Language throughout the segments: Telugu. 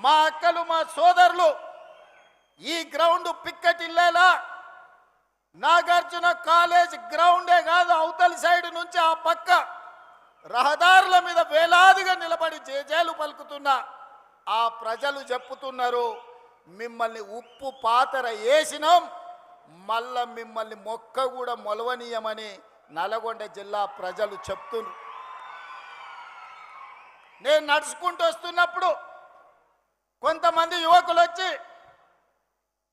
మా అక్కలు మా సోదరులు ఈ గ్రౌండ్ పిక్కటిల్లేలా నాగార్జున కాలేజ్ గ్రౌండే కాదు అవతలి సైడ్ నుంచి ఆ పక్క రహదారుల మీద వేలాదిగా నిలబడి జేజేలు పలుకుతున్న ఆ ప్రజలు చెప్పుతున్నారు, మిమ్మల్ని ఉప్పు పాతర వేసినాం, మళ్ళా మిమ్మల్ని మొక్క కూడా మొలవనీయమని నల్గొండ జిల్లా ప్రజలు చెప్తున్నారు. నేను నడుచుకుంటూ వస్తున్నప్పుడు కొంతమంది యువకులు వచ్చి,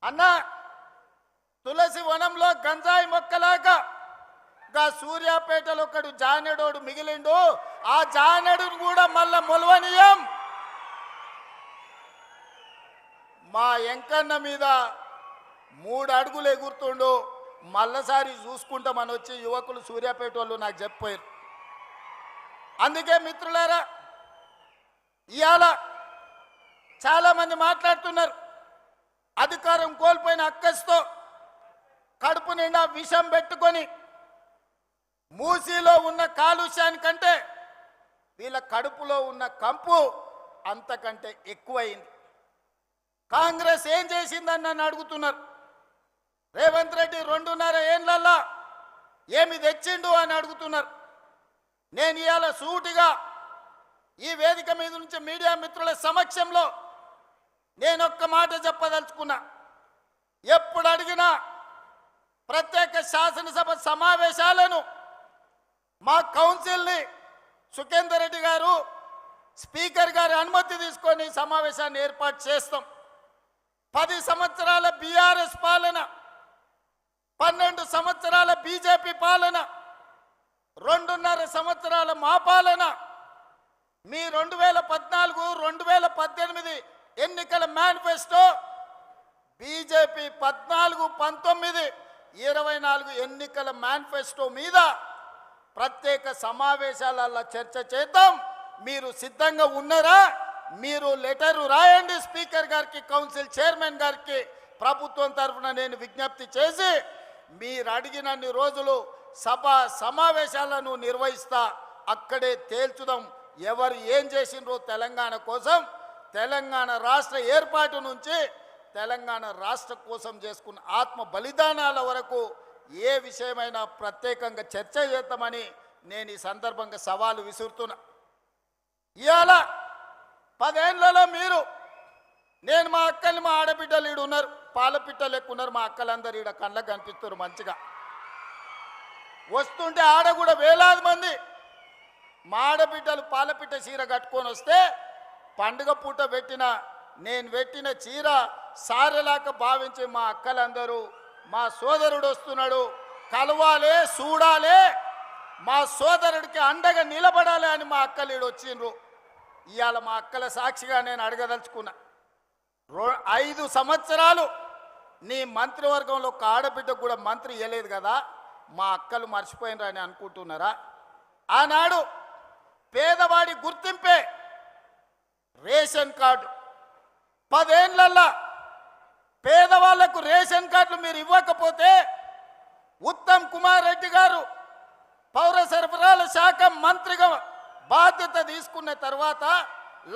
అన్నా తులసి వనంలో గంజాయి మొక్కలాగా గా సూర్యాపేటలో ఒకడు జానెడోడు మిగిలిండు, ఆ జానెడును కూడా మళ్ళా మొలవనీయం, మా ఎంకన్న మీద 3 అడుగులు ఎగురుతుండు, మళ్ళసారి చూసుకుంటామని వచ్చి యువకులు సూర్యాపేట వాళ్ళు నాకు చెప్పారు. అందుకే మిత్రులారా, ఇవాళ చాలామంది మాట్లాడుతున్నారు, అధికారం కోల్పోయిన అక్కస్తో కడుపు నిండా విషం పెట్టుకొని మూసీలో ఉన్న కాలుష్యానికంటే వీళ్ళ కడుపులో ఉన్న కంపు అంతకంటే ఎక్కువైంది. కాంగ్రెస్ ఏం చేసిందని నన్ను అడుగుతున్నారు. రేవంత్ రెడ్డి 2.5 ఏళ్లలో ఏమి తెచ్చిండు అని అడుగుతున్నారు. నేను ఇవాళ సూటిగా ఈ వేదిక మీద నుంచి మీడియా మిత్రుల సమక్షంలో నేను ఒక్క మాట చెప్పదలుచుకున్నా. ఎప్పుడు అడిగినా ప్రత్యేక శాసనసభ సమావేశాలను మా కౌన్సిల్ని సుఖేందర్ రెడ్డి గారు స్పీకర్ గారి అనుమతి తీసుకొని సమావేశాన్ని ఏర్పాటు చేస్తాం. 10 సంవత్సరాల బీఆర్ఎస్ పాలన, 12 సంవత్సరాల బీజేపీ పాలన, 2.5 సంవత్సరాల మా పాలన, మీ 2014, 2018 ఎన్నికల మేనిఫెస్టో, బీజేపీ 14, 19, 24 ఎన్నికల మేనిఫెస్టో మీద ప్రత్యేక సమావేశాలలో చర్చ చేద్దాం. మీరు సిద్ధంగా ఉన్నారా? మీరు లెటరు రాయండి స్పీకర్ గారికి, కౌన్సిల్ చైర్మన్ గారికి. ప్రభుత్వం తరఫున నేను విజ్ఞప్తి చేసి మీరు అడిగినన్ని రోజులు సభ సమావేశాలను నిర్వహిస్తా, అక్కడే తేల్చుదాం ఎవరు ఏం చేసిండ్రో తెలంగాణ కోసం. తెలంగాణ రాష్ట్ర ఏర్పాటు నుంచి తెలంగాణ రాష్ట్ర కోసం చేసుకున్న ఆత్మ బలిదానాల వరకు ఏ విషయమైనా ప్రత్యేకంగా చర్చ చేద్దామని నేను ఈ సందర్భంగా సవాలు విసురుతున్నా. ఇవాళ 10 ఏళ్లలో మీరు, నేను మా అక్కలు మా ఆడబిడ్డలు ఈడు ఉన్నారు, పాలపిట్టలు ఎక్కువ ఉన్నారు, మా అక్కలందరూ ఈడ కళ్ళకు కనిపిస్తున్నారు మంచిగా. వస్తుంటే ఆడ కూడా వేలాది మంది మా ఆడబిడ్డలు పాలపిట్ట చీర కట్టుకొని వస్తే పండుగ పూట నేను పెట్టిన చీర సారెలాక భావించి మా అక్కలందరూ మా సోదరుడు వస్తున్నాడు కలవాలే, చూడాలే, మా సోదరుడికి అండగా నిలబడాలి అని మా అక్కలు ఈడు వచ్చిండ్రు. ఇవాళ మా అక్కల సాక్షిగా నేను అడగదలుచుకున్నా, 5 సంవత్సరాలు నీ మంత్రివర్గంలో ఒక ఆడబిడ్డకు కూడా మంత్రి ఇవ్వలేదు కదా, మా అక్కలు మర్చిపోయినరా అని అనుకుంటున్నారా? ఆనాడు పేదవాడి గుర్తింపే రేషన్ కార్డు. 10 ఏళ్లల్లో పేదవాళ్లకు రేషన్ కార్డులు మీరు ఇవ్వకపోతే ఉత్తమ్ కుమార్ రెడ్డి గారు పౌర సరఫరాల శాఖ మంత్రిగా బాధ్యత తీసుకున్న తర్వాత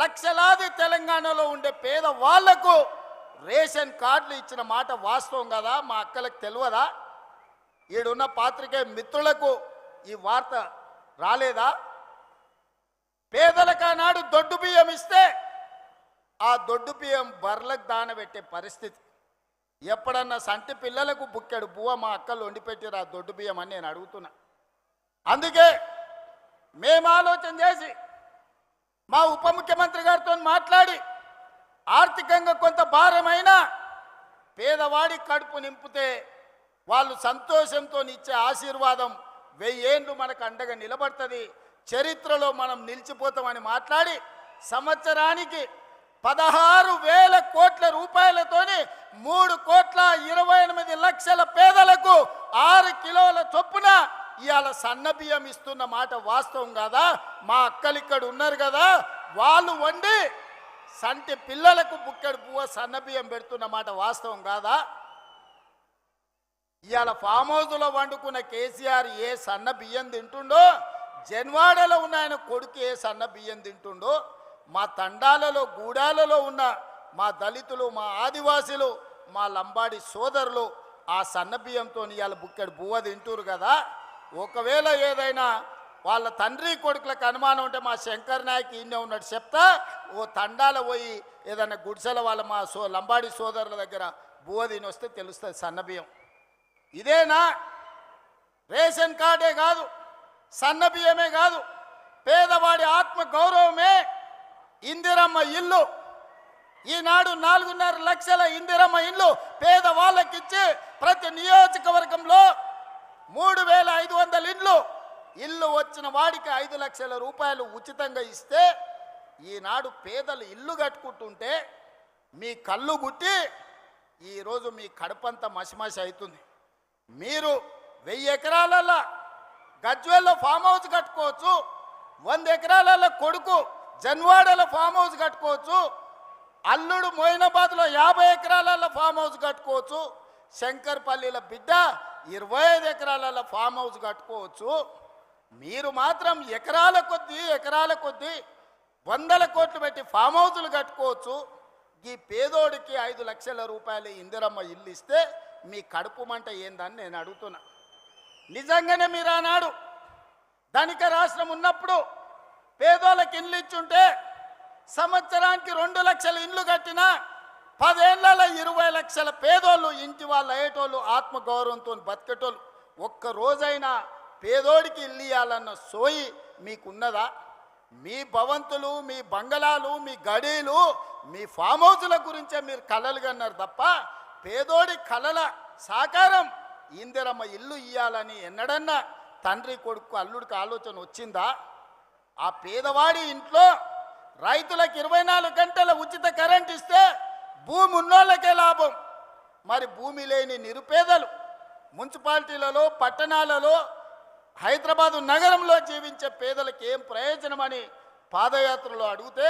లక్షలాది తెలంగాణలో ఉండే పేదవాళ్లకు రేషన్ కార్డులు ఇచ్చిన మాట వాస్తవం కదా? మా అక్కలకు తెలియదా? ఈడున్న పాత్రికేయ మిత్రులకు ఈ వార్త రాలేదా? పేదలకు ఆనాడు దొడ్డు బియ్యం ఇస్తే ఆ దొడ్డు బియ్యం బర్లకు దానబెట్టే పరిస్థితి. ఎప్పుడన్నా సంటి పిల్లలకు బుక్కెడు బువ్వ మా అక్కలు వండిపెట్టారు ఆ దొడ్డు బియ్యం అని నేను అడుగుతున్నా. అందుకే మేము ఆలోచన చేసి మా ఉప ముఖ్యమంత్రి గారితో మాట్లాడి ఆర్థికంగా కొంత భారమైన పేదవాడి కడుపు నింపితే వాళ్ళు సంతోషంతో ఇచ్చే ఆశీర్వాదం 1000 ఏళ్ళు మనకు అండగా నిలబడుతుంది, చరిత్రలో మనం నిలిచిపోతామని మాట్లాడి సంవత్సరానికి 16,000 కోట్ల రూపాయలతోని 3,28,00,000 పేదలకు 6 కిలోల చొప్పున ఇవాళ సన్న బియ్యం ఇస్తున్న మాట వాస్తవం కాదా? మా అక్కలు ఇక్కడ ఉన్నారు కదా, వాళ్ళు వండి సంటి పిల్లలకు బుక్కెడు పువ్వ సన్న బియ్యం పెడుతున్న మాట వాస్తవం కాదా? ఇవాళ ఫామ్ హౌస్లో వండుకున్న కేసీఆర్ ఏ సన్న బియ్యం తింటుండో, జన్వాడలో ఉన్న ఆయన కొడుకు ఏ సన్న బియ్యం తింటుండో, మా తండాలలో గూడాలలో ఉన్న మా దళితులు, మా ఆదివాసీలు, మా లంబాడి సోదరులు ఆ సన్నబియ్యంతో ఇవాళ బుక్కెడు బువ్వ తింటూరు కదా. ఒకవేళ ఏదైనా వాళ్ళ తండ్రి కొడుకులకు అనుమానం ఉంటే మా శంకర్ నాయక్ ఈయనే ఉన్నాడు చెప్తా, ఓ తండాల పోయి ఏదైనా గుడిసెల వాళ్ళ మా లంబాడి సోదరుల దగ్గర బువ్వ తిని వస్తే తెలుస్తుంది సన్నబియ్యం. ఇదేనా? రేషన్ కార్డే కాదు, సన్నబియ్యమే కాదు, పేదవాడి ఆత్మ గౌరవమే ఇందిరమ్మ ఇల్లు. ఈనాడు 4.5 లక్షల ఇందిరమ్మ ఇల్లు పేదవాళ్ళకిచ్చి ప్రతి నియోజకవర్గంలో 3,500 ఇల్లు వచ్చిన వాడికి 5 లక్షల రూపాయలు ఉచితంగా ఇస్తే ఈనాడు పేదలు ఇల్లు కట్టుకుంటుంటే మీ కళ్ళు గుట్టి ఈరోజు మీ కడుపంతా మసిమసి అవుతుంది. మీరు 1000 ఎకరాలలో గజ్వేల్లో ఫామ్ హౌస్ కట్టుకోవచ్చు, 100 ఎకరాలలో కొడుకు జన్వాడలో ఫామ్ హౌస్ కట్టుకోవచ్చు, అల్లుడు మోయినాబాద్లో 50 ఎకరాలలో ఫామ్ హౌస్ కట్టుకోవచ్చు, శంకర్పల్లిలో బిడ్డ 25 ఎకరాలలో ఫామ్ హౌస్ కట్టుకోవచ్చు. మీరు మాత్రం ఎకరాల కొద్దీ 100 కోట్లు పెట్టి ఫామ్ హౌజులు కట్టుకోవచ్చు. ఈ పేదోడికి 5 లక్షల రూపాయలు ఇందిరమ్మ ఇల్లు ఇస్తే మీ కడుపు మంట ఏందని నేను అడుగుతున్నా. నిజంగానే మీరు ఆనాడు ధనిక రాష్ట్రం ఉన్నప్పుడు పేదోళ్ళకి ఇల్లు ఇచ్చుంటే సంవత్సరానికి 2 లక్షల ఇల్లు కట్టినా 10 ఏళ్లలో 20 లక్షల పేదోళ్ళు ఇంటి వాళ్ళు అయ్యేటోళ్ళు, ఆత్మగౌరవంతో బతికేటోళ్ళు. ఒక్క రోజైనా పేదోడికి ఇల్లు ఇవ్వాలన్న సోయి మీకున్నదా? మీ భవంతులు, మీ బంగళాలు, మీ గడీలు, మీ ఫామ్ హౌజుల గురించే మీరు కలలు కన్నారు తప్ప పేదోడి కలల సాకారం ఇందిరమ్మ ఇల్లు ఇవ్వాలని ఎన్నడన్నా తండ్రి కొడుకు అల్లుడికి ఆలోచన వచ్చిందా? ఆ పేదవాడి ఇంట్లో రైతులకు 24 గంటల ఉచిత కరెంట్ ఇస్తే భూమి ఉన్నోళ్ళకే లాభం. మరి భూమి లేని నిరుపేదలు మున్సిపాలిటీలలో, పట్టణాలలో, హైదరాబాదు నగరంలో జీవించే పేదలకు ఏం ప్రయోజనమని పాదయాత్రలో అడిగితే